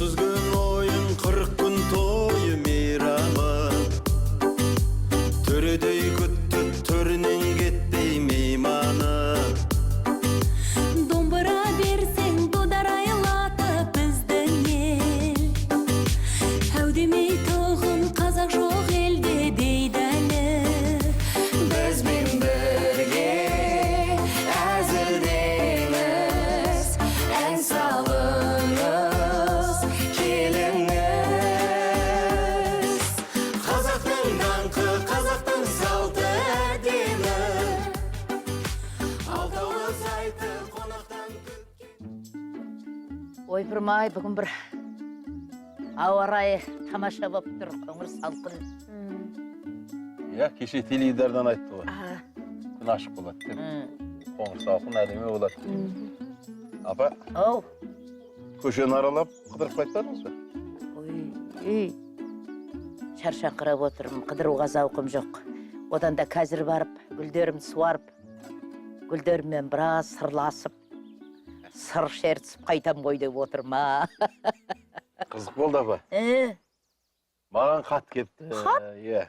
30 gün oyun 40 gün toyu meyramı Töredey күттү төрүнөн кетпей мейманы Домбыра берсең дудар айлатып біздің ел Әудемей тұғын қазақ жоқ елде дейді әлі Бізбен бірге әзілдеңіз ән салыңыз келіңіз Қазақтың даңқы, қазақтың салты әдемі Алтауы сайты қонақтан Ойпырмай, бүгін бір ауа райы тамаша болып тұр, көңіл салқын. Я кеше теледидардан айтты ғой. Күн ашық болады деп. Қоңыр салқын әдемі болады. Апа, Оу, көшені аралап қыдырып қайтпадыңыз ба? ой, шаршаңқырап отырмын, қыдыруға зауқым жоқ. Одан да қазір барып, гүлдерімді суарып, гүлдеріммен біраз сырласып, сыр шертісіп қайтам ғой деп отырма. Қызық болды апа. Маған хат кетті. Хат? Иә.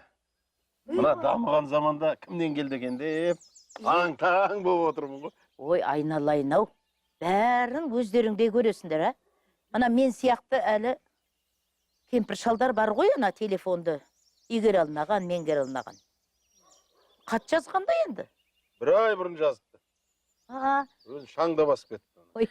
Мына дамыған заманда кімнен келді екен деп, аң-таң болып отырмын ғой. Ой, айналайын-ау. Бәрін өздеріңдей көресіңдер, а? Ана мен сияқты әлі кемпір шалдар бар ғой, ана телефонды игере алмаған, меңгере алмаған. Хат жазғанда енді. Бір ай бұрын жазыпты. Өзі шаңда басып кетті. Ой.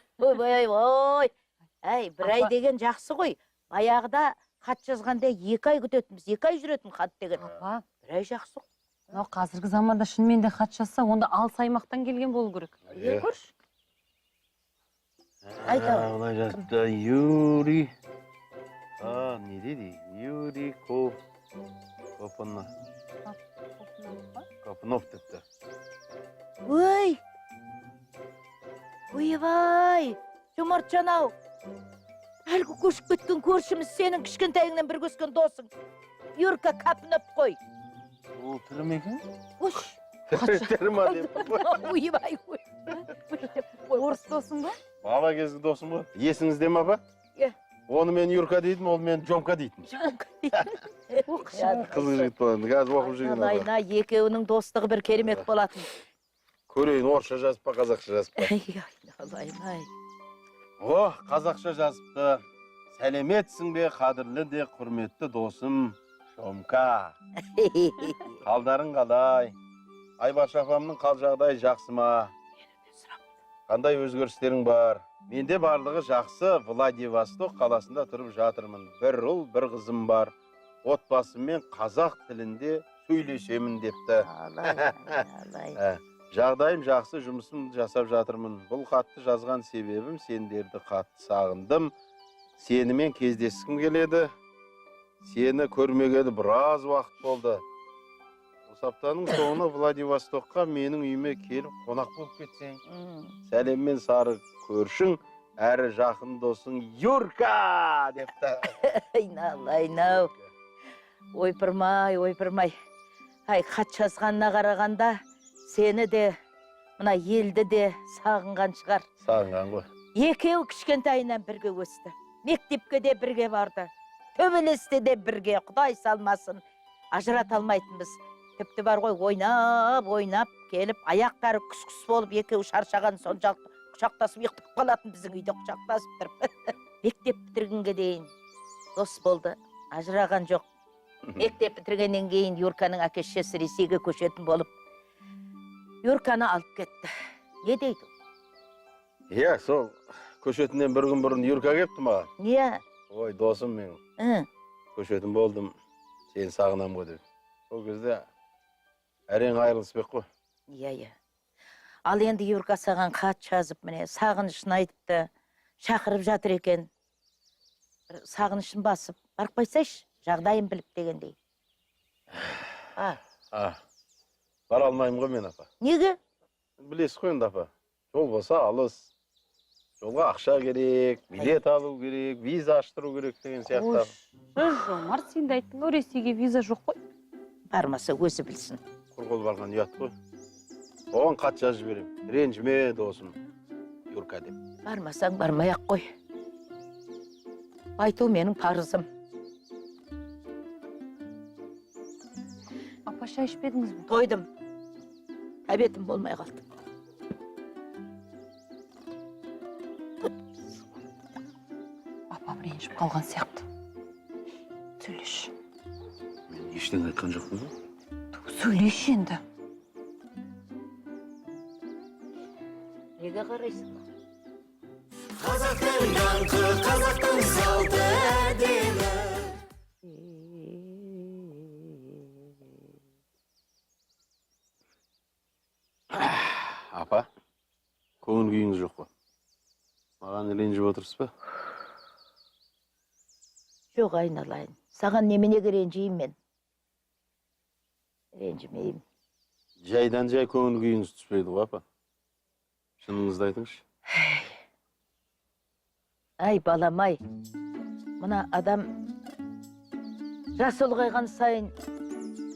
Әй, бір ай деген жақсы ғой. Баяғыда хат жазғанда 2 ай күтетінбіз, 2 ай жүретін хат деген. Апа, Бір ай жақсы ғой. мынау қазіргі заманда шынымен де хат жазса, онда алыс аймақтан келген болу керек. Көрші. Айтам. Мына жазыпты Юрий. Не дейді? Юрий Копынов депті. Ой! Ойбай! Жомартжан-ау! Әлгі көшіп кеткен көршіміз сенің кішкентайыңнан бір өскен досың. Юрка Копынов қой. Ол тірі ме екен? Ош! Тірі ма деп. Ойбай! Орыс досың ба? Бала кезгі досым ғой. Есіңізде ме апа? Е. Оны мен Юрка дейтін, ол мен Жомка дейтін. Қызық жігіт болатын. Қазір оқып жүрген апа. Айна, екеуінің достығы бір керемет болатын. Көрейін, орысша жазып па, қазақша жазып па? Айналайын-ай. О, қазақша жазыпты. Сәлеметсің бе, қадірлі де құрметті досым Жомка. Қалдарың қалай? Айбаш апамның қал жағдайы жақсы ма? Қандай өзгерістерің бар? Менде барлығы жақсы. Владивосток қаласында тұрып жатырмын. Бір ұл, бір қызым бар. Отбасыммен қазақ тілінде сөйлесемін депті. Жағдайым жақсы, жұмысым жасап жатырмын. Бұл хатты жазған себебім сендерді қатты сағындым. Сенімен кездескім келеді. Сені көрмегелі біраз уақыт болды. Осы аптаның соңына Владивостокқа менің үйіме келіп қонақ болып кетсең. Сәлеммен сары көршің, әрі жақын досың Юрка депті. Айналайын-ау. Ойпырмай. Ай, хат жазғанына қарағанда сені де, мына елді де сағынған шығар. Сағынған ғой. Екеуі кішкентайынан бірге өсті. Мектепке де бірге барды. Төбелесте де бірге, Құдай салмасын. Ажырата алмайтынбыз. Тіпті бар ғой, ойнап келіп, аяқтары күс-күс болып, екеуі шаршаған соншалықты құшақтасып ұйықтап қалатын біздің үйде құшақтасып тұрып. Мектеп бітіргенге дейін дос болды, ажыраған жоқ. Мектеп бітіргеннен кейін Юрканың әке-шешесі Ресейге көшетін болып, Юрканы алып кетті. Не дейді? Иә, сол көшетінен бір күн бұрын Юрка кепті маған. Не? Ой, досым мен. Көшетін болдым, сені сағынам ғой деп. Ол кезде әрең айырылыспек қой. Иә. Ал енді Юрка саған хат жазып, міне, сағынышын айтыпты, шақырып жатыр екен. Сағынышын басып, барып қойсайшы, жағдайын біліп дегендей. Бара алмаймын ғой мен, апа. Неге? Білесіз ғой енді, апа. Жол болса алыс. Жолға ақша керек, билет алу керек, виза аштыру керек деген сияқты. Жомарт, сен де айттың ғой, Ресейге виза жоқ қой. Бармаса өзі білсін. Құр қол барған ұят қой. Оған хат жазып жіберем. Ренжіме досым Юрка деп. Бармасаң бармай-ақ қой. Айту менің парызым. Апа, шай ішпедіңіз бе? Тойдым. Тәбетім болмай қалды. Апам ренжіп қалған сияқты. Сөйлеш. Мен ештеңе айтқан жоқпын ба? Сөйлеш енді. Неге қарайсың? Қазақтың даңқы, қазақтың салты әдемі. Апа, көңіл күйіңіз жоқ па? Маған ренжіп отырсыз ба? Жоқ, айналайын. Саған неменеге ренжеймін мен? Ренжімеймін. Жайдан жай көңіл күйіңіз түспейді ғой, апа. Шыныңызды айтыңызшы. Ай, балам-ай. Мына адам жас ұлғайған сайын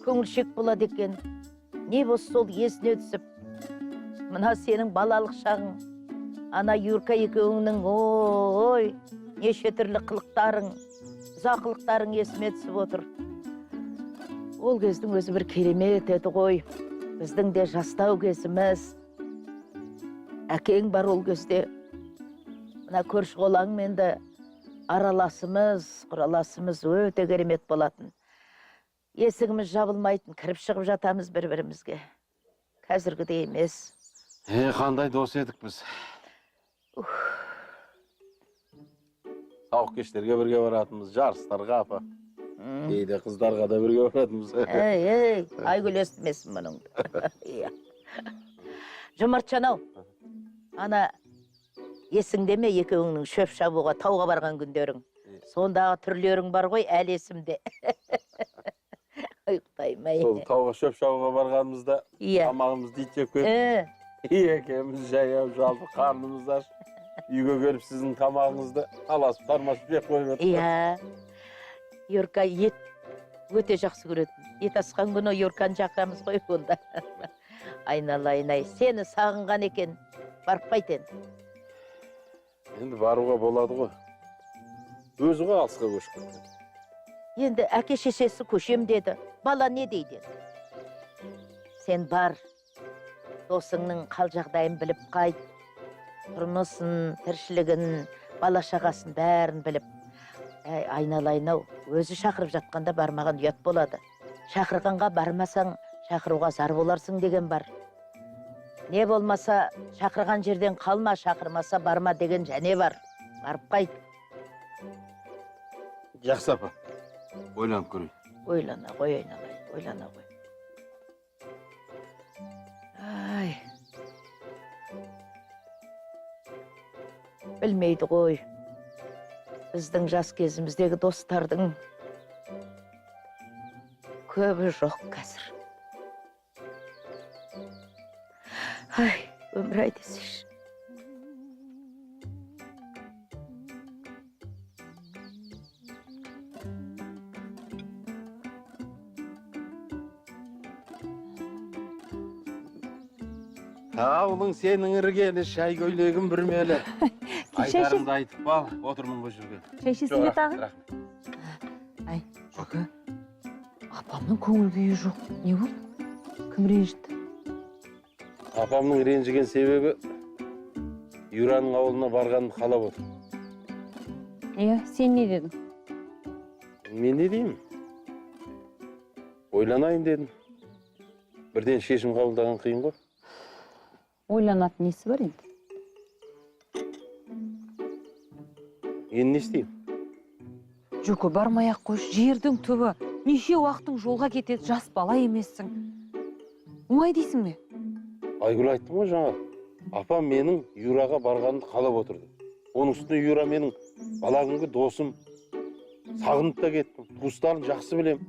көңілшек болады екен. Не болса сол есіне түсіп. Мына сенің балалық шағың, ана Юрка екеуіңнің, ой, неше түрлі қылықтарың, ұзақылықтарың есіме түсіп отыр. Ол кездің өзі бір керемет еді ғой. Біздің де жастау кезіміз. Әкең бар ол кезде. Мына көрші қолаңмен де араласымыз, құраласымыз өте керемет болатын. Есігіміз жабылмайтын, кіріп шығып жатамыз бір-бірімізге. Қазіргідей емес. Қандай дос едік біз. Тауық кештерге бірге баратынбыз, жарыстарға, апа. Кейде қыздарға да бірге баратынбыз. Ей, айгүл естімесін мұныңды. Жұмыртшан-ау, ана есіңде ме екеуіңнің шөп шабуға, тауға барған күндерің? Сондағы түрлерің бар ғой, әлі есімде. Ой, Құдайым-ай. Сол тауға шөп шабуға барғанымызда тамағымыз ит жеп кетті. Екеуміз жаяу жалпы қарнымыз аш. Үйге келіп сіздің тамағыңызды таласып тармасып жеп қойып отыр. Иә. Юрка ет өте жақсы көретін. Ет асқан күні Юрканы шақырамыз ғой онда. Айналайын-ай, сені сағынған екен. Барып қайт енді. Енді баруға болады ғой. Өзі ғой алысқа көшіп кеткен. Енді әке шешесі көшем деді. Бала не дейді? Сен бар. Досыңның қал жағдайын біліп қайт. Тұрмысын, тіршілігін, бала шағасын бәрін біліп. Айналайын-ау, өзі шақырып жатқанда бармаған ұят болады. Шақырғанға бармасаң, шақыруға зар боларсың деген бар. Не болмаса, шақырған жерден қалма, шақырмаса барма деген және бар. Барып қайт. Жақсы, апа. Ойланып көрейін. Ойлана ғой, айналайын, ойлана ғой. Ай. Білмейді ғой. Біздің жас кезіміздегі достардың көбі жоқ қазір. Ай, өмір десейші. Ауылың сенің іргені, шай көйлегін бүрмелі. Айтарымды айтып бал, отырмын ғой жүрген. Шай ішесің бе тағы? Ай, Жүкі, апамның көңіл күйі жоқ. Не болды? Кім ренжітті? Апамның ренжіген себебі Юраның ауылына барғанын қалап отыр. Сен не дедің? Мен не деймін? Ойланайын дедім. Бірден шешім қабылдаған қиын ғой. Ойланатын несі бар енді? Енді не істеймін? Жүкі, бармай-ақ қойшы, жердің түбі. Неше уақытың жолға кетеді, жас бала емессің. Оңай дейсің бе? Айгүл айттым ғой жаңа. Апам менің Юраға барғанын қалап отырды. Оның үстіне Юра менің бала күнгі досым. Сағынып та кеттім. Туыстарын жақсы білем.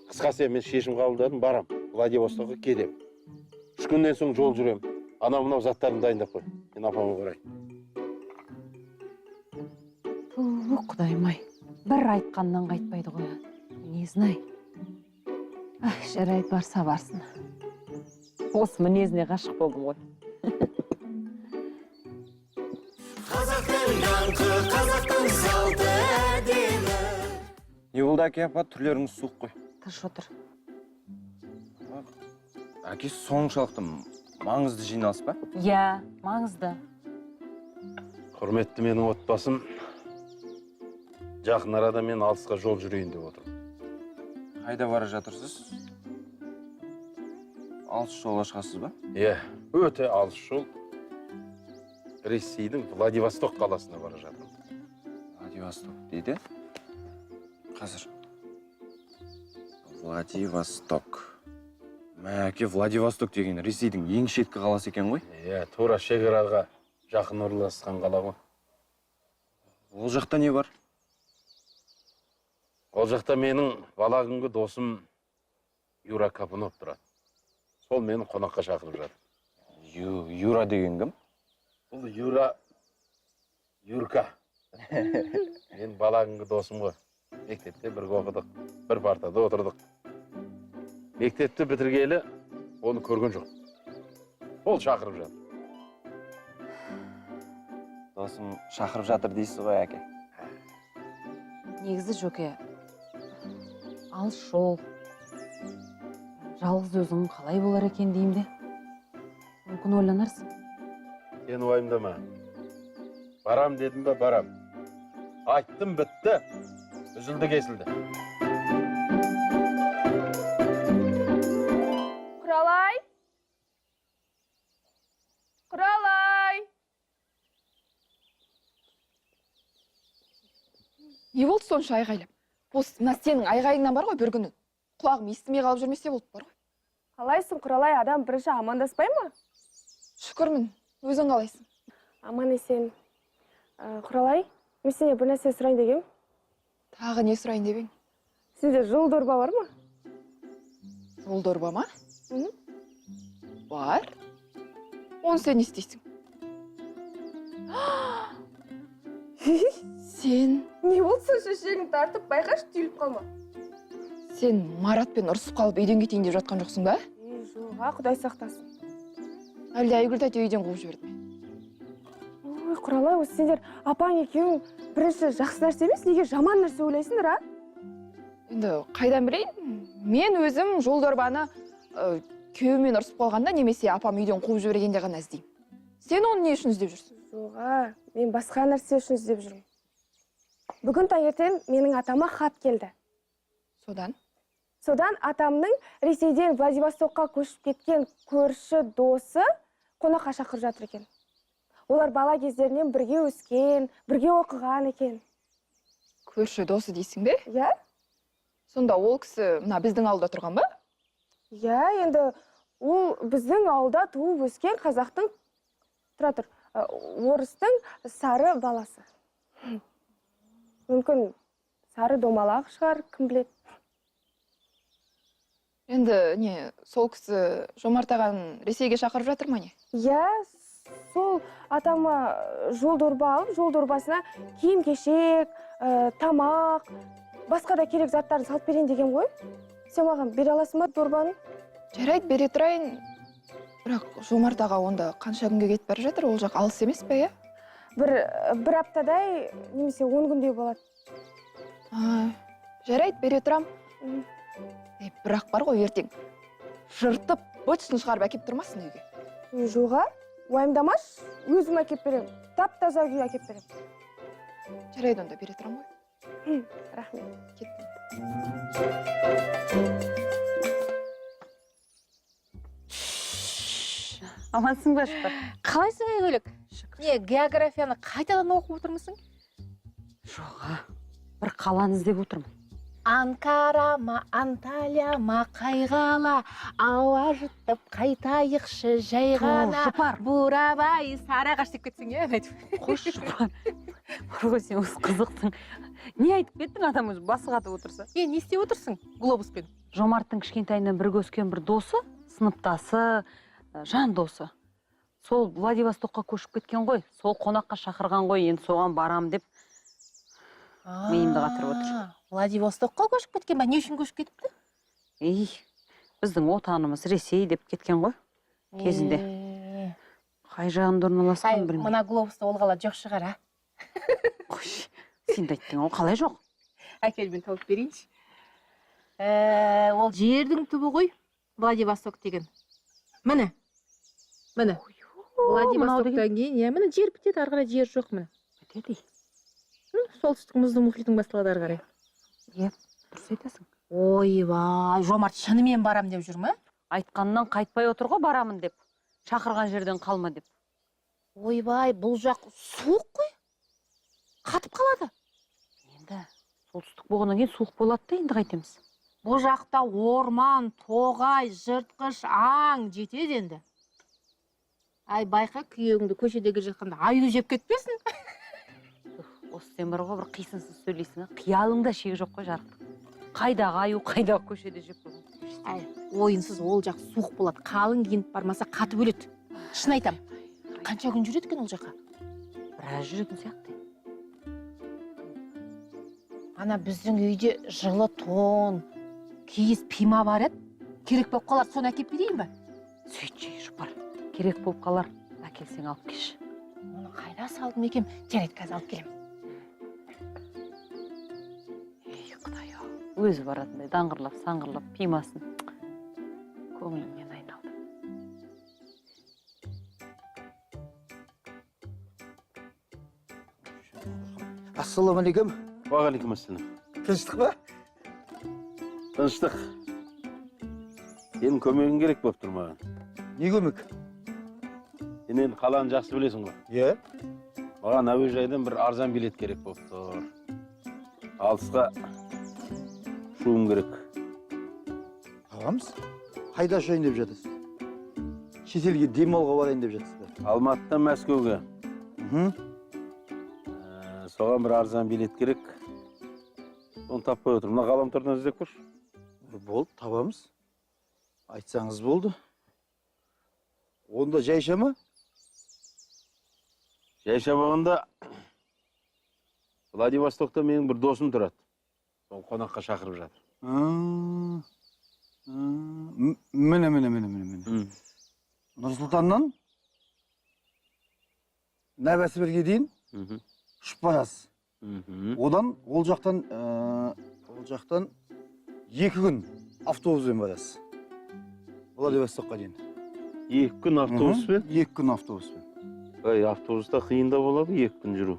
Қысқасы мен шешім қабылдадым, барам. Владивостокқа кетем. 3 күннен соң жол жүрем. Анау-мынау заттарын дайындап қой. Мен апама қарайын. Құдайым-ай, бір айтқаннан қайтпайды ғой. Мінезін-ай. Жарайды, барса барсын. Осы мінезіне ғашық болдым ғой. қазақтың даңқы қазақтың салты әдемі. Не болды әке апа, түрлеріңіз суық қой. Тыныш отыр. Әке соншалықты маңызды жиналыс па? Иә, маңызды. Құрметті менің отбасым, жақын арада мен алысқа жол жүрейін деп отырмын. Қайда бара жатырсыз? Алыс жолға шығасыз ба? Иә, өте алыс жол. Ресейдің Владивосток қаласына бара жатырмын. Владивосток дейді. Қазір. Владивосток. Мәке, Владивосток деген Ресейдің ең шеткі қаласы екен ғой? Иә, тура шекараға жақын орналасқан қала ғой. Ол жақта не бар? Ол жақта менің бала күнгі досым Юра Капунов тұрады. Сол мені қонаққа шақырып жатыр. Юра деген кім? Бұл Юрка. Мен бала күнгі досым ғой. Мектепте бірге оқыдық, бір партада отырдық. Мектепті бітіргелі оны көрген жоқ. Ол шақырып жатыр. Досым шақырып жатыр дейсіз ғой, әке. Негізі Жөке, алыс жол. Жалғыз өзің қалай болар екен деймін де. Мүмкін ойланарсың. Сен уайымдама. Барам дедім бе, барам. Айттым, бітті. Үзілді кесілді. Құралай! Құралай! Не болды сонша айғайлап? Осы мына сенің айғайыңнан бар ғой бір күні. Құлағым естімей қалып жүрмесе болды бар ғой. Қалайсың, Құралай? Адам бірінші амандаспай ма? Шүкірмін. Өзің қалайсың? Аман есен. Құралай, мен сенен бір нәрсе сұрайын дегем. Тағы не сұрайын деп ең? Сенде жол дорба бар ма? Жол дорба ма? Бар. Оны сен не істейсің? Сен... Не болсын шешегін тартып, байқаш түйіліп қалма. Сен Маратпен ұрысып қалып үйден кетейін деп жатқан жоқсың ба? Жоға, Құдай сақтасын. Әлде Айгүл тәте үйден қуып жіберді ме? Ой, Құралай, осы сендер апаң екеуің бірінші жақсы нәрсе емес, неге жаман нәрсе ойлайсыңдар, а? Енді қайдан білейін? Мен өзім жол дорбаны күйеуімен ұрысып қалғанда немесе апам үйден қуып жібергенде ғана іздеймін. Сен оны не үшін іздеп жүрсің? Жоға, мен басқа нәрсе үшін іздеп жүрмін. Бүгін таңертең менің атама хат келді. Содан атамның Ресейден Владивостокқа көшіп кеткен көрші досы қонаққа шақырып жатыр екен. Олар бала кездерінен бірге өскен, бірге оқыған екен. Көрші досы дейсің бе? Иә? Сонда ол кісі мына біздің ауылда тұрған ба? Иә, енді ол біздің ауылда туып өскен қазақтың, орыстың сары баласы. Мүмкін сары домалақ шығар, кім біледі. Енді не, сол кісі Жомарт ағаны Ресейге шақырып жатыр ма не? Иә, сол атама жол дорба алып, жол дорбасына киім-кешек, тамақ, басқа да керек заттарын салып берейін деген ғой. Сен маған бере аласың ба дорбаны? Жарайды, бере тұрайын. Бірақ Жомарт аға онда қанша күнге кетіп бара жатыр, ол жақ алыс емес пе, иә? Бір аптадай, немесе 10 күндей болады. Жарайды, бере тұрам. Бірақ бар ғой ертең. Жыртып, бөтшін шығарып әкеп тұрмасын үйге. Жоға, уайымдамаш, өзім әкеп берем. Тап-таза күй әкеп берем. Жарайды, онда бере тұрам ғой. Рахмет. Кеттім. Амансың ба, Шүкір? Қалайсың Айгүлік? Не, географияны қайтадан оқып отырмысың? Жоға, бір қаланы іздеп отырмын. Анкара ма, Анталия ма, қайғала, ауа жұттып қайтайықшы жай ғана. Жұпар. Бурабай, Сарыағаш деп кетсің, е? Қош, Жұпар. Бар ғой, сен осы қызықтың. Не айтып кеттің, адам өзі басы қатып отырса? Не істеп отырсың глобуспен? Жомарттың кішкентайынан бірге өскен бір досы, сыныптасы, жан досы. Сол Владивостокқа көшіп кеткен ғой, сол қонаққа шақырған ғой, енді соған барам деп миымды қатырып отыр. Владивостокқа көшіп кеткен ба? Не үшін көшіп кетіпті? Біздің отанымыз Ресей деп кеткен ғой кезінде. Қай жағында орналасқан білмеймін. мына глобуста ол қала жоқ шығар, а? Қойшы, сен де айттың, ол қалай жоқ? Әкел, мен тауып берейінші. Ол жердің түбі ғой, Владивосток деген. Міне. Владивостоктан кейін, міне жер бітеді, ары қарай жер жоқ, міне. Бітеді. Солтүстік мұзды мұхиттың басталады ары қарай. Дұрыс айтасың. Ойбай, Жомарт шынымен барам деп жүр ме? Айтқаннан қайтпай отыр ғой, барамын деп. Шақырған жерден қалма деп. Ойбай, бұл жақ суық қой. Қатып қалады. Енді солтүстік болғаннан кейін суық болады да, енді қайтеміз. Бұл жақта орман, тоғай, жыртқыш, аң жетеді енді. Ай, байқа, күйеуіңді көшедегі жатқанда аю жеп кетпесін. Осы сен бар ғой, бір қисынсыз сөйлейсің, қиялыңда шегі жоқ қой, жарықтық. Қайдағы аю, қайдағы көшеде жеп қойған. Ай, ойынсыз ол жақ суық болады, қалың киініп бармаса қатып өледі. Шын айтам. Қанша күн жүреді екен ол жаққа? Біраз жүретін сияқты. Ана біздің үйде жылы тон, киіз пима бар еді. Керек болып қалар, соны әкеп берейін ба? Сөйтші, жұпар. Керек болып қалар, әкелсең алып кеш. Оны қайда салдым екен? Жарайды, қазір алып келем. Құдай-ау, өзі баратындай даңғырлап, саңғырлап, пимасын. Көңілімнен айналды. Ассалаумағалейкум. Уағалейкумассалам. Тыныштық па? Тыныштық. Сенің көмегің керек болып тұр маған. Не көмек? Сен енді қаланы жақсы білесің ғой. Иә. Маған әуежайдан бір арзан билет керек болып тұр. Алысқа ұшуым керек. Ағамыз, қайда ұшайын деп жатырсыз? Шетелге демалуға барайын деп жатырсыздар. Алматыдан Мәскеуге. Соған бір арзан билет керек. Оны таппай отыр. Мына ғаламтордан іздеп көрші. Болды, табамыз. Айтсаңыз болды. Онда жайша ма? Жайша болғанда Владивостокта менің бір досым тұрады. Ол қонаққа шақырып жатыр. Міне. Нұрсұлтаннан Нәбәсібірге дейін ұшып барасыз. Одан ол жақтан 2 күн автобуспен барасыз. Владивостокқа дейін. 2 күн автобуспен? 2 күн автобуспен. Автобуста қиында болады 2 күн жүру.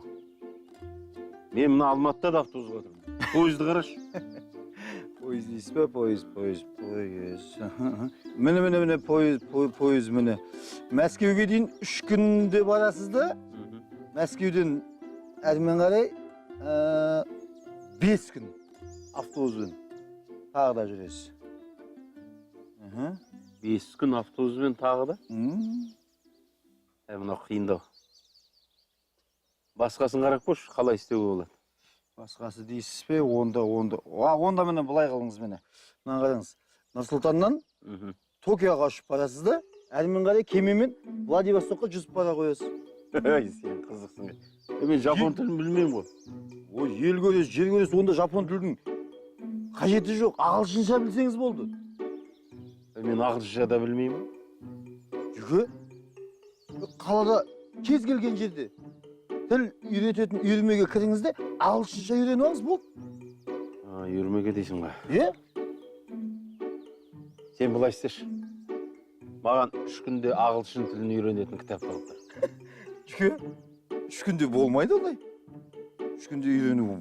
Мен мына Алматыда да автобусқа отырмын. Пойызды қарашы. Пойыз дейсіз бе? Пойыз. Міне, пойыз міне. Мәскеуге дейін 3 күнде барасыз да, Мәскеуден әрмен қарай 5 күн автобуспен тағы да жүресіз. 5 күн автобуспен тағы да? Мына қиындау. Басқасын қарап көрші, қалай істеуге болады? Басқасы дейсіз бе? Онда міне былай қылыңыз міне. Мына қараңыз. Нұрсұлтаннан Токиоға ұшып барасыз да, әрмен қарай кемемен Владивостокқа жүзіп бара қоясыз. Сен қызықсың. Мен жапон тілін білмеймін ғой. Ой, ел көресіз, жер көресіз, онда жапон тілдің қажеті жоқ. Ағылшынша білсеңіз болды. Мен ағылшынша да білмеймін. Жүке, қалада кез келген жерде тіл үйрететін үйірмеге кіріңіз де, ағылшынша үйреніп алыңыз болды. Үйірмеге дейсің ба? Е? Сен былай істеші. Маған 3 күнде ағылшын тілін үйренетін кітап алып бер. Жүке, 3 күнде болмайды олай. 3 күнде үйрену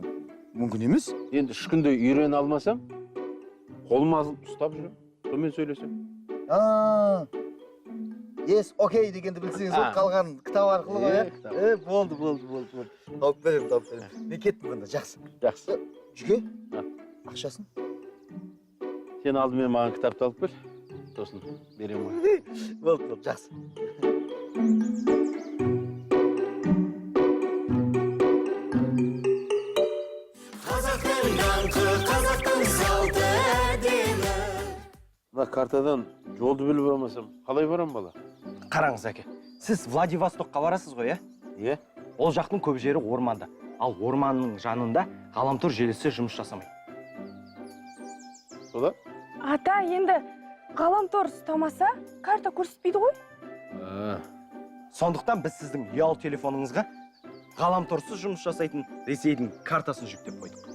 мүмкін емес. Енді 3 күнде үйрене алмасам, қолыма ұстап жүрем. Сонымен сөйлесем. Yes, окей дегенді білсеңіз ол қалған кітап арқылы ғой. Болды. Тауып берем. Мен кеттім бұнда, жақсы. Жүке, ақшасын? Сен алдымен маған кітапты алып бер. Сосын берем ғой. Болды, жақсы. Қазақтың даңқы, қазақтың салты әдемі. Мына картадан жолды біліп алмасам, қалай барам бала? Қараңыз әке, сіз Владивостокқа барасыз ғой, Е? Ол жақтың көп жері орманда. Ал орманның жанында ғаламтор желісі жұмыс жасамайды. Сода? Ата, енді ғаламтор ұстамаса, карта көрсетпейді ғой? Сондықтан біз сіздің ұялы телефоныңызға ғаламторсыз жұмыс жасайтын Ресейдің картасын жүктеп қойдық.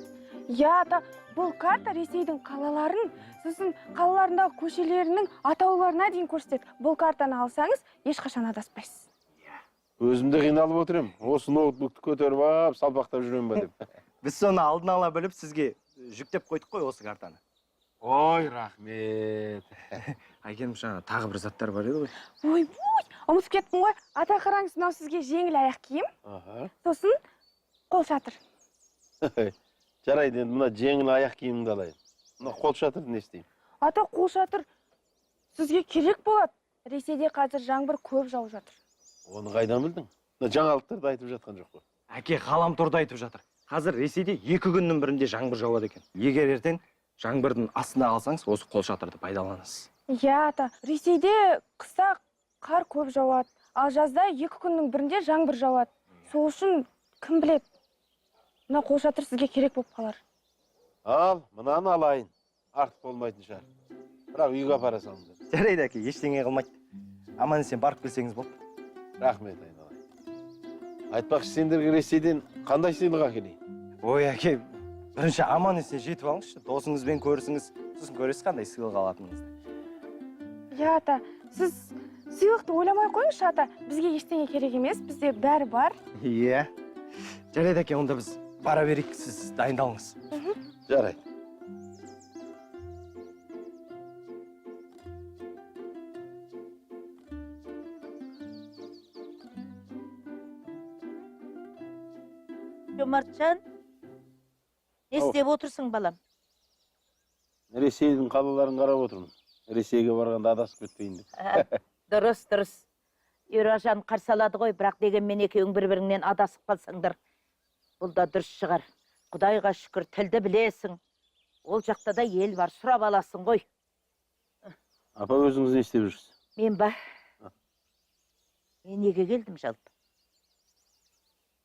Я ата, бұл карта Ресейдің қалаларын, сосын қалаларындағы көшелерінің атауларына дейін көрсетеді. Бұл картаны алсаңыз, ешқашан адаспайсыз. Өзімді қиналып отырмын. Осы ноутбукты көтеріп алып, салпақтап жүрем ба деп. Біз соны алдын ала біліп, сізге жүктеп қойдық қой осы картаны. Ой, рахмет. Әйгерім жаңа тағы бір заттар бар еді ғой. Ой, ұмытып кеттім ғой. Ата қараңыз, мынау сізге жеңіл аяқ киім, сосын қол шатыр. Жарайды, енді мына жеңіл аяқ киімімді алайын. Мына қол шатырды не істеймін? Ата, қол шатыр сізге керек болады. Ресейде қазір жаңбыр көп жауып жатыр. Оны қайдан білдің? Жаңалықтарды айтып жатқан жоқ қой. Әке ғаламторда айтып жатыр. Қазір Ресейде 2 күннің бірінде жаңбыр жауады екен. Егер ертең жаңбырдың астына қалсаңыз, осы қол шатырды пайдаланасыз. Я ата, Ресейде қыста қар көп жауады, ал жазда 2 күннің бірінде жаңбыр жауады. Сол үшін кім біледі? Мына қол шатыр сізге керек болып қалар. Ал, мынаны алайын. Артық болмайтын шығар. Бірақ үйге апара салыңдар. Жарайды әке, ештеңе қылмайды. Аман есен барып келсеңіз болды. Рахмет айналайын. Айтпақшы, сендерге Ресейден қандай сыйлық әкелейін? Ой әке, бірінші аман есен жетіп алыңызшы. Досыңызбен көрісіңіз, сосын көресіз қандай сыйлық алатыныңызды. Я ата, сіз сыйлықты ойламай қойыңызшы ата. Бізге ештеңе керек емес, бізде бәрі бар. Иә. Жарайды әке, онда біз бара берейік, сіз дайындалыңыз. Жарайды. Жомартжан, не істеп отырсың, балам? Ресейдің қалаларын қарап отырмын. Ресейге барғанда адасып кетпейін деп. Дұрыс, дұрыс. Юражан қарсы алады ғой, бірақ дегенмен екеуің бір-біріңнен адасып қалсаңдар. Бұл да дұрыс шығар. Құдайға шүкір, тілді білесің. Ол жақта да ел бар, сұрап аласың ғой. Апа, өзіңіз не істеп жүрсіз? Мен ба? Мен неге келдім жалпы?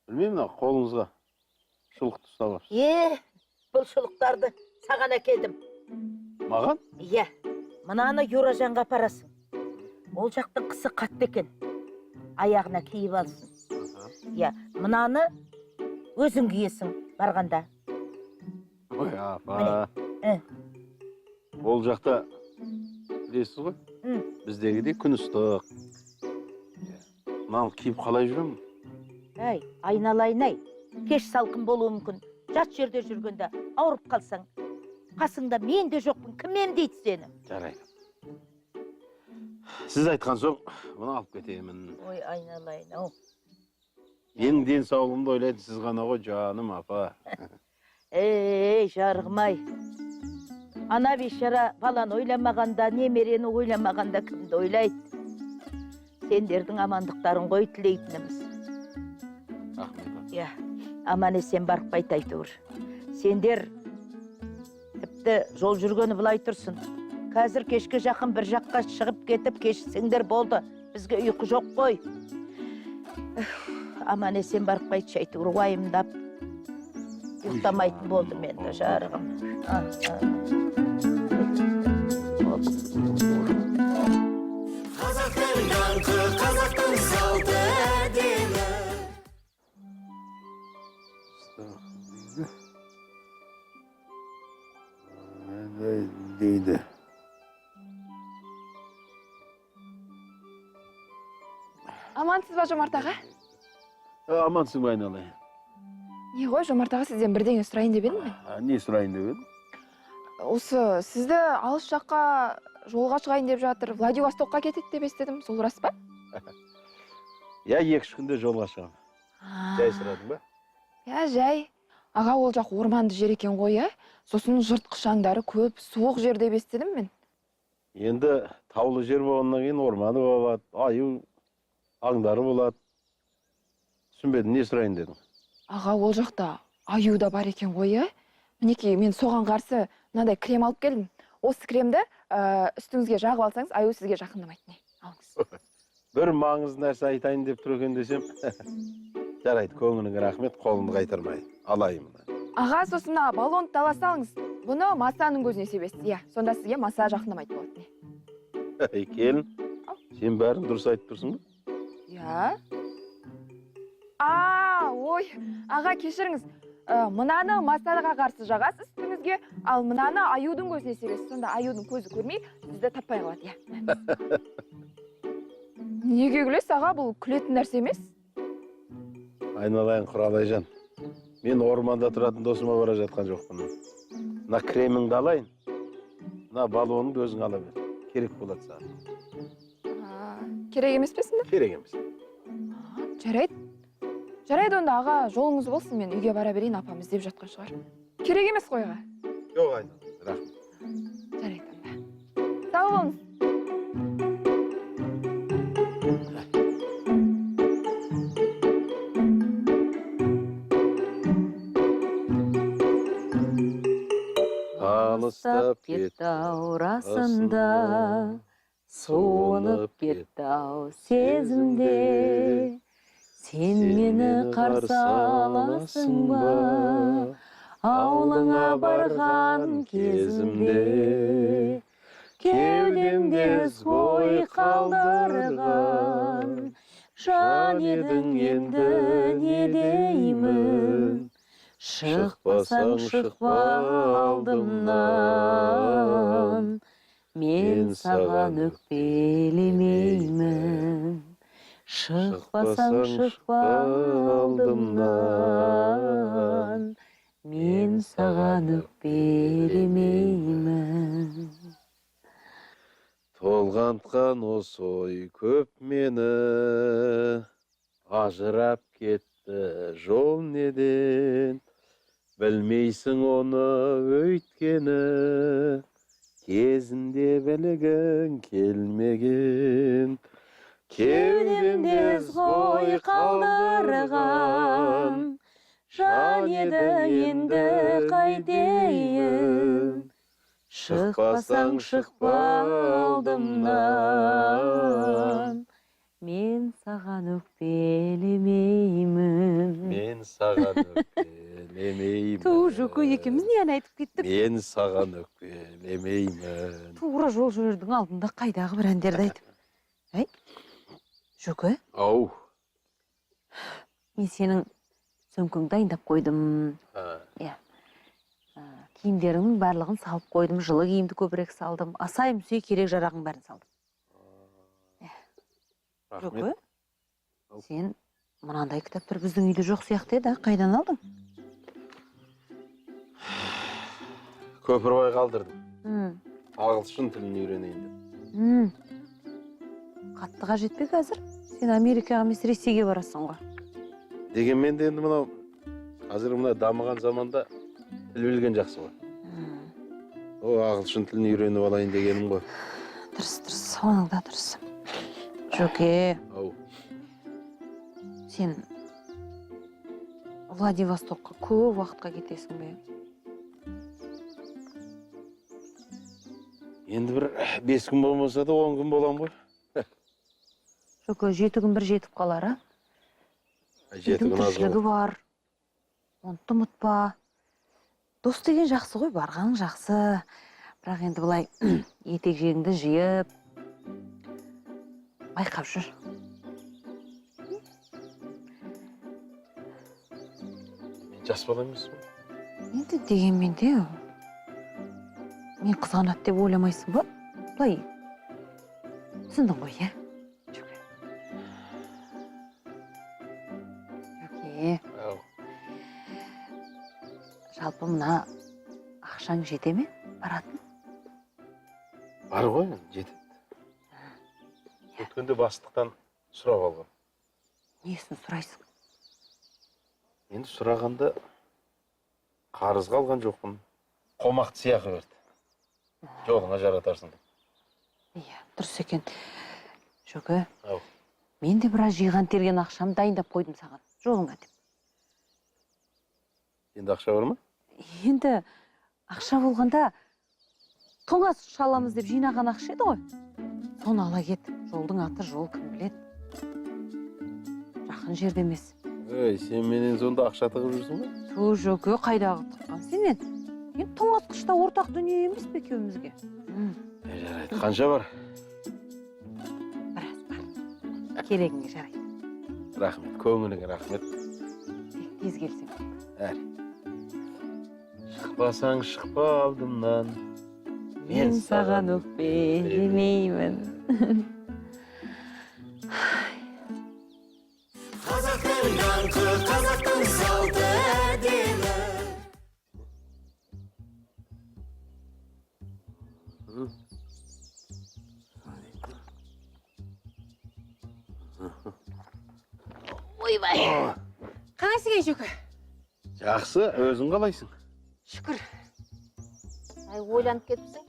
Білмеймін, қолыңызға шұлықты ұстап алыпсыз. Бұл шұлықтарды саған әкелдім. Маған? Иә, мынаны Юражанға апарасың. Ол жақтың қысы қатты екен. Аяғына киіп алсын. Иә, мынаны өзің киесің барғанда. Ой, апа. Ол жақта білесіз ғой? Біздегідей күн ыстық. Мынаны киіп қалай жүремін? Әй, айналайын-ай. Кеш салқын болуы мүмкін. Жат жерде жүргенде ауырып қалсаң, қасыңда мен де жоқпын, кім емдейді сені? Жарайды. Сіз айтқан соң, мұны алып кетемін. Ой, айналайын-ау. Менің денсаулығымды ойлайды сіз ғана ғой, жаным апа. Ей, жарғымай. Ана бейшара баланы ойламағанда, немерені ойламағанда кімді ойлайды? Сендердің амандықтарын ғой тілейтініміз. Рахмет. Иә, аман есен барып қайтайтыр. Сендер тіпті жол жүргені былай тұрсын. Қазір кешке жақын бір жаққа шығып кетіп кешсеңдер болды. Бізге ұйқы жоқ қой. Аман есен барып қайтшайтыр, уайымдап. Ұйықтамайтын болды мен де жарығым. Қазақтың даңқы, қазақтың салты әдемі. Дейді. Амансыз ба, Жомарт аға? Амансың ба айналайын? Не ғой, Жомарт аға, сізден бірдеңе сұрайын деп едім мен. Не сұрайын деп едім? Осы сізді алыс жаққа жолға шығайын деп жатыр, Владивостокқа кетеді деп естідім, сол рас па? Я 2 күнде жолға шығам. Жай сұрадың ба? Я, жай. Аға, ол жақ орманды жер екен ғой, ә? Сосын жыртқыш аңдары көп, суық жер деп естідім мен. Енді таулы жер болғаннан кейін орманы болады, аю аңдары болады. Түсінбедім, не сұрайын дедің? Аға, ол жақта аю да бар екен ғой, ә? Мінекей, мен соған қарсы мынадай крем алып келдім. Осы кремді үстіңізге жағып алсаңыз, аю сізге жақындамайды. Не, алыңыз. Бір маңызды нәрсе айтайын деп тұр екен десем. Жарайды, көңіліңе рахмет, қолымды қайтармай. Алайын мұны. Аға, сосын баллонды ала салыңыз. Бұны масаның көзіне себесіз. Иә, сонда сізге маса жақындамайды болады. Келін, сен бәрін дұрыс айтып тұрсың ба? Иә. Ой, аға кешіріңіз. Мынаны масаға қарсы жағасыз үстіңізге, ал мынаны аюдың көзіне себесіз. Сонда аюдың көзі көрмей, сізді таппай қалады, иә. Неге күлесіз, аға, бұл күлетін нәрсе емес? Айналайын Құралайжан. Мен орманда тұратын досыма бара жатқан жоқпын. Мына креміңді алайын. Мына балоныңды өзің ала бер. Керек болады саған. Керек емес пе сізді? Керек емес. Жарайды. Жарайды, онда аға, жолыңыз болсын, мен үйге бара берейін, апам іздеп жатқан шығар. Керек емес қой, аға. Жоқ, айналайын, рахмет. Жарайды, онда. Сау болыңыз. Алыстап кетті аурасында, суынып кетті ау сезімде. Сен мені қарсы аласың ба, ауылыңа барған кезімде. Кеудемде ой қалдырған, жан едің енді не деймін. Шықпасаң шықпа алдымнан, мен саған өкпелемеймін. Шықпасаң шықпа алдымнан, мен саған өкпелемеймін. Толғантқан осы ой көп мені, ажырап кетті жол неден. Білмейсің оны өйткені, кезінде білгің келмеген. Кеудемде ой қалдырған, жан еді енді қайтейін. Шықпасаң шықпа алдымнан, мен саған өкпелемеймін. Мен саған өкпелемеймін. Жөке, екеуміз не ән айтып кеттік? Мен саған өкпелемеймін. Тура жол жүрердің алдында қайдағы бір әндерді айтып. Әй, Жөке? Ау. Мен сенің сөмкеңді дайындап қойдым. Киімдеріңнің барлығын салып қойдым, жылы киімді көбірек салдым. Асай мүсей керек жарағың бәрін салдым. Жөке? Сен мынандай кітаптар біздің үйде жоқ сияқты еді, қайдан алдың? Көпірбай қалдырдым. Ағылшын тілін үйренейін деп. Қатты қажет пе қазір? Сен Америкаға емес Ресейге барасың ғой. Дегенмен де енді мынау қазір мына дамыған заманда тіл білген жақсы ғой. О, ағылшын тілін үйреніп алайын дегенім ғой. Дұрыс, оның да дұрыс. Жөке, Ау. сен Владивостокқа көп уақытқа кетесің бе? Енді бір 5 күн болмаса да 10 күн болам ғой. Жөке, 7 күн бір жетіп қалар, а? 7 күн аз тіршілігі бар. Оны ұмытпа. Дос деген жақсы ғой, барғаның жақсы. Бірақ енді бұлай етек жегіңді жиып, байқап жүр. Мен жас бала емеспін. Енді дегенмен де, мен қызғанады деп ойламайсың ба? Бұлай, түсіндің ғой, е? Жөке. Жалпы мына ақшаң жете ме? Баратын? Бар ғой, жетеді. Өткенде бастықтан сұрап алған. Несін сұрайсың? Енді сұрағанда қарыз қалған жоқпын. Қомақты сыйақы берді. Жолыңа жаратарсың деп. Иә, дұрыс екен. Жөке, Ау. мен де біраз жиған терген ақшам дайындап қойдым саған. Жолыңа деп. Енді ақша бар ма? Енді ақша болғанда тоңаз шаламыз деп жинаған ақша еді ғой. Соны ала кет. Жолдың аты жол, кім біледі. Жақын жерде емес. Ей, сен менен сонда ақша тығып жүрсің ба? Жөке, қайдағы тыққан сенен? Енді тоңазтқышта ортақ дүние емес пе екеумізге? Жарайды, қанша бар? Біраз бар. Керегіңе жарайды. Рахмет, көңіліңе рахмет. Тез келсең. Әр. Шықпасаң шықпа алдымнан. Мен саған өкпелемеймін. Қазақтың даңқы, қазақтың салты әдемі. Ойбай. Қалайсың Жөке? Жақсы, өзің қалайсың? Шүкір. Ай, ойланып кетіпсің.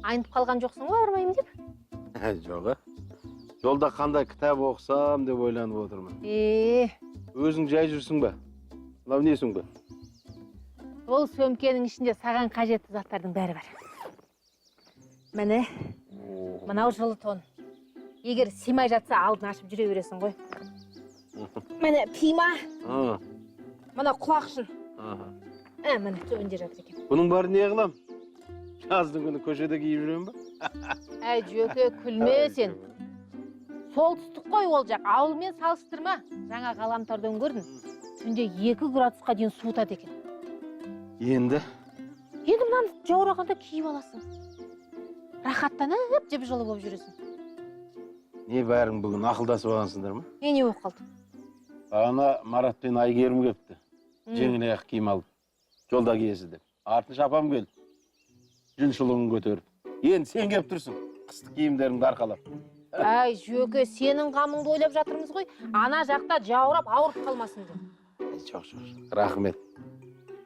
Айнып қалған жоқсың ғой, бармаймын деп? Жоға. Жолда қандай кітап оқысам деп ойланып отырмын. Өзің жай жүрсің ба? Мынау несің ба? Ол сөмкенің ішінде саған қажетті заттардың бәрі бар. Міне, мынау жылы тон. Егер симай жатса, алдын ашып жүре бересің ғой. Міне, пима. Мына құлақшын. Міне, төбінде жатыр екен. Бұның бары не қылам? Жаздың күні көшеде киіп жүрем ба? Әй, Жөке, күлме сен. Солтүстік қой ол жақ, ауылмен салыстырма. Жаңа ғаламтордан көрдім. Түнде 2 градусқа дейін суытады екен. Енді Мынаны жаурағанда киіп аласың. Рахаттанып, жып жылы болып жүресің. не бәрің бүгін ақылдасып алғансыңдар ма? Не болып қалды? Бағана Марат пен Айгерім кепті. Жеңіл аяқ киім алып. Жолда киесі деп. Артынша апам келді. Жүн шұлығын көтеріп. Енді сен кеп тұрсың. Қыстық киімдеріңді арқалап. Әй, Жөке, сенің қамыңды ойлап жатырмыз ғой. Ана жақта жаурап ауырып қалмасын деп. Жоқ. Рахмет.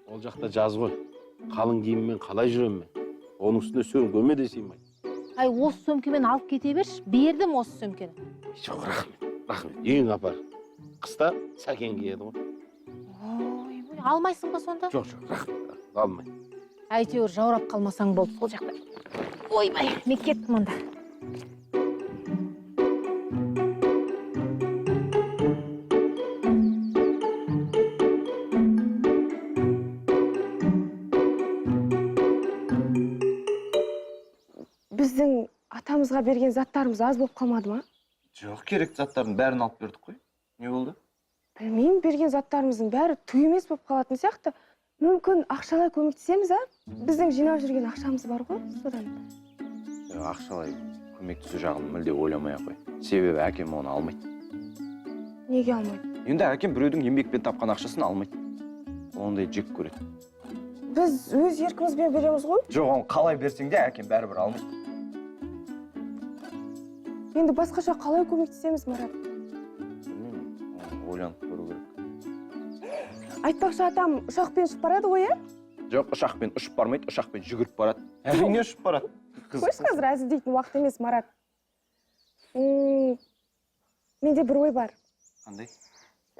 Ол жақта жаз ғой. Қалың киіммен қалай жүрем мен? Оның үстіне сөмкеме де сыймайды. Әй, осы сөмкемен алып кете берші. Бердім осы сөмкені. Жоқ, рахмет. Үйің апар. Қыста сәкен киеді ғой. Ой, алмайсың ба сонда? Жоқ, рахмет. Алмай. Әйтеуір жаурап қалмасаң болды сол жақта. Ойбай, мен кеттім онда. Біздің атамызға берген заттарымыз аз болып қалмады ма? Жоқ, керек заттардың бәрін алып бердік қой. Не болды? Білмеймін, берген заттарымыздың бәрі түк емес болып қалатын сияқты. Мүмкін ақшалай көмектесеміз, а? Біздің жинап жүрген ақшамыз бар ғой, содан. Ақшалай көмектесу жағын мүлде ойламай-ақ қой. Себебі әкем оны алмайды. Неге алмайды? Енді әкем біреудің еңбекпен тапқан ақшасын алмайды. Ондай жек көреді. Біз өз еркімізбен береміз ғой? Жоқ, оны қалай берсең де әкем бәрібір алмайды. Енді басқаша қалай көмектесеміз, Марат? Білмеймін, ойланып көру керек. Айтпақшы, атам ұшақпен ұшып барады ғой, ә? Жоқ, ұшақпен ұшып бармайды, ұшақпен жүгіріп барады. Әрине ұшып барады. Қойшы, қазір әзілдейтін уақыт емес, Марат. Менде бір ой бар. Қандай?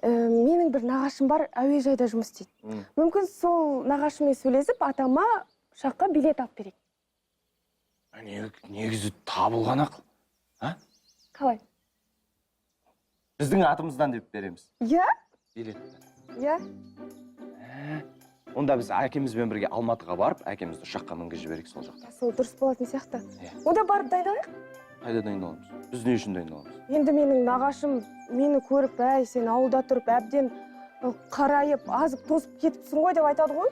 Менің бір нағашым бар, әуежайда жұмыс істейді. Мүмкін сол нағашыммен сөйлесіп, атама ұшаққа билет алып берейік. Негізі табылған ақыл. Қалай? Біздің атымыздан деп береміз. Иә? Билетті. Иә? Онда біз әкемізбен бірге Алматыға барып, әкемізді ұшаққа мінгізіп жіберейік сол жақта. Сол дұрыс болатын сияқты. Онда барып дайындалайық? Қайда дайындаламыз? Біз не үшін дайындаламыз? Енді менің нағашым мені көріп, әй, сен ауылда тұрып, әбден қарайып, азып тозып кетіпсің ғой деп айтады ғой.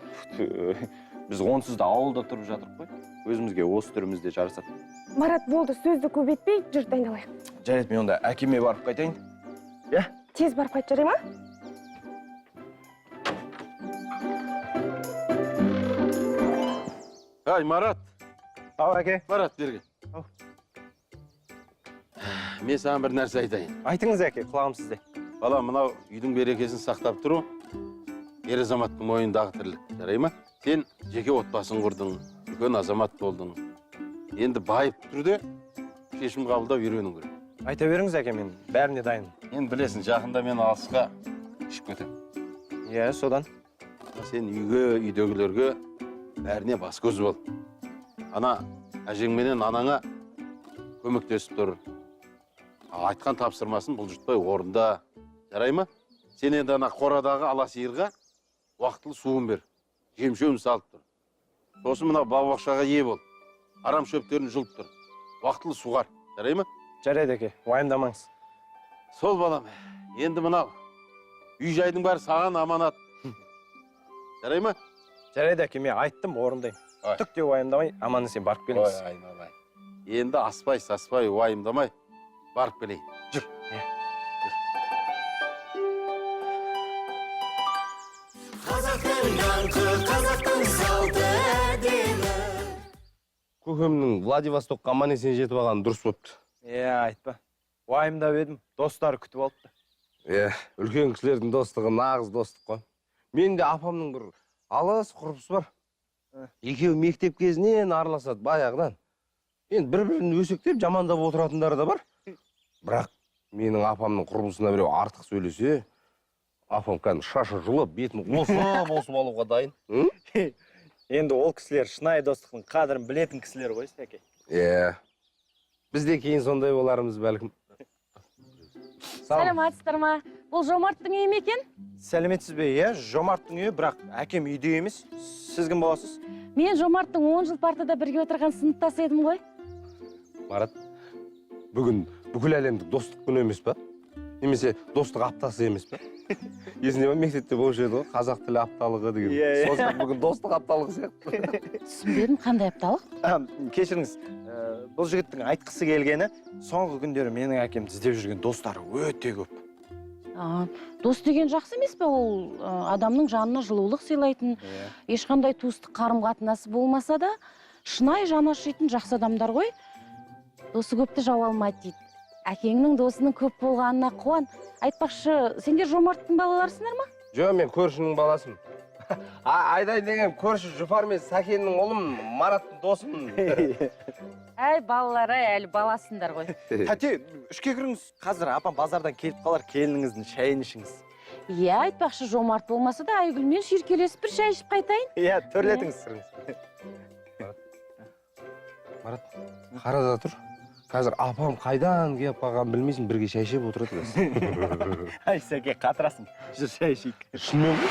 Біз онсыз да ауылда тұрып жатырық қой. Өзімізге осы түрімізде жарасады. Марат, болды, сөзді көбейтпей, жүр дайындалайық. Жарайды, мен онда әкеме барып қайтайын. Иә? Тез барып қайт, жарай ма? Ай, Марат. Ау, әке. Марат, берген. Мен саған бір нәрсе айтайын. Айтыңыз, әке, құлағым сізде. Бала, мынау үйдің берекесін сақтап тұру, ер азаматтың мойнындағы тірлік, жарай ма? Сен жеке отбасын құрдың, үлкен азамат болдың. Енді байып түрде шешім қабылдап үйрену керек. Айта беріңіз, әке, мен бәріне дайын. Енді білесің, жақында мен алысқа ішіп кетем. Иә, содан. Сен үйге, үйдегілерге бәріне бас көз бол. Ана әжеңменен анаңа көмектесіп тұр. Айтқан тапсырмасын бұлжытпай орында. Жарай ма? Сен енді ана қорадағы ала сиырға уақытылы суын бер. Жем-шөмін салып тұр. Сосын мына бау-бақшаға ие бол. Арам шөптерін жұлып тұр. Уақытылы суғар. Жарай ма? Жарайды, әке, уайымдамаңыз. Сол балам. Енді мынау үй жайдың бәрі саған аманат. Жарай ма? Жарайды әке, мен айттым, орындаймын. Ой. Түк те уайымдамай, аман есен барып келіңіз. Ой, айналай. Енді аспай, саспай, уайымдамай, барып келейін. Жүр. Қазақтың даңқы, қазақтың салты әдемі. Көкемнің Владивостокқа аман есен жетіп алғаны дұрыс болыпты. Айтпа. Уайымдап едім, достары күтіп алыпты. Үлкен кісілердің достығы нағыз достық қой. Мен де апамның бір алыс құрбысы бар. Екеуі мектеп кезінен араласады баяғыдан. Енді бір-бірін өсектеп жамандап отыратындары да бар. Бірақ менің апамның құрбысына біреу артық сөйлесе, апам кәдімгі шашы жұлып, бетін осып алуға дайын. Енді ол кісілер шынайы достықтың қадірін білетін кісілер ғой, Сәке. Біз де кейін сондай боларымыз бәлкім. Сәлеметсіздер ма? Бұл Жомарттың үйі ме екен? Сәлеметсіз бе, Жомарттың үйі, бірақ әкем үйде емес. Сіз кім боласыз? Мен Жомарттың 10 жыл партада бірге отырған сыныптас едім ғой. Марат, бүгін бүкіл әлемдік достық күні емес па? Немесе достық аптасы емес па? Есінде ма, мектепте болушы еді ғой, қазақ тілі апталығы деген. Сосын бүгін достық апталығы сияқты. Түсінбедім, қандай апталық? Кешіріңіз, бұл жігіттің айтқысы келгені, соңғы күндері менің әкем іздеп жүрген достары өте көп. Дос деген жақсы емес пе? Ол адамның жанына жылулық сыйлайтын, ешқандай туыстық қарым-қатынасы болмаса да, шынайы жаны ашитын жақсы адамдар ғой. Досы көпті жау алмайды дейді. Әкеңнің досының көп болғанына қуан. Айтпақшы, сендер Жомарттың балаларсыңдар ма? Жоқ, мен көршінің баласымын. Айдай деген көрші Жұпар мен Сәкеннің ұлым, Мараттың досымын. Әй, балалары әлі баласыңдар ғой. Тәте, ішке кіріңіз. Қазір апам базардан келіп қалар, келініңіздің шайын ішіңіз. Айтпақшы, Жомарт болмаса да Айгүлмен шүйіркелесіп бір шай ішіп қайтайын. Төрлетіңіз сырыңыз. Марат, қарада тұр. Қазір апам қайдан келіп қалғанын білмейсің, бірге шай ішіп отырады. Ай, Сәке, қатырасың. Жүр, шай ішейік. Шынымен бе?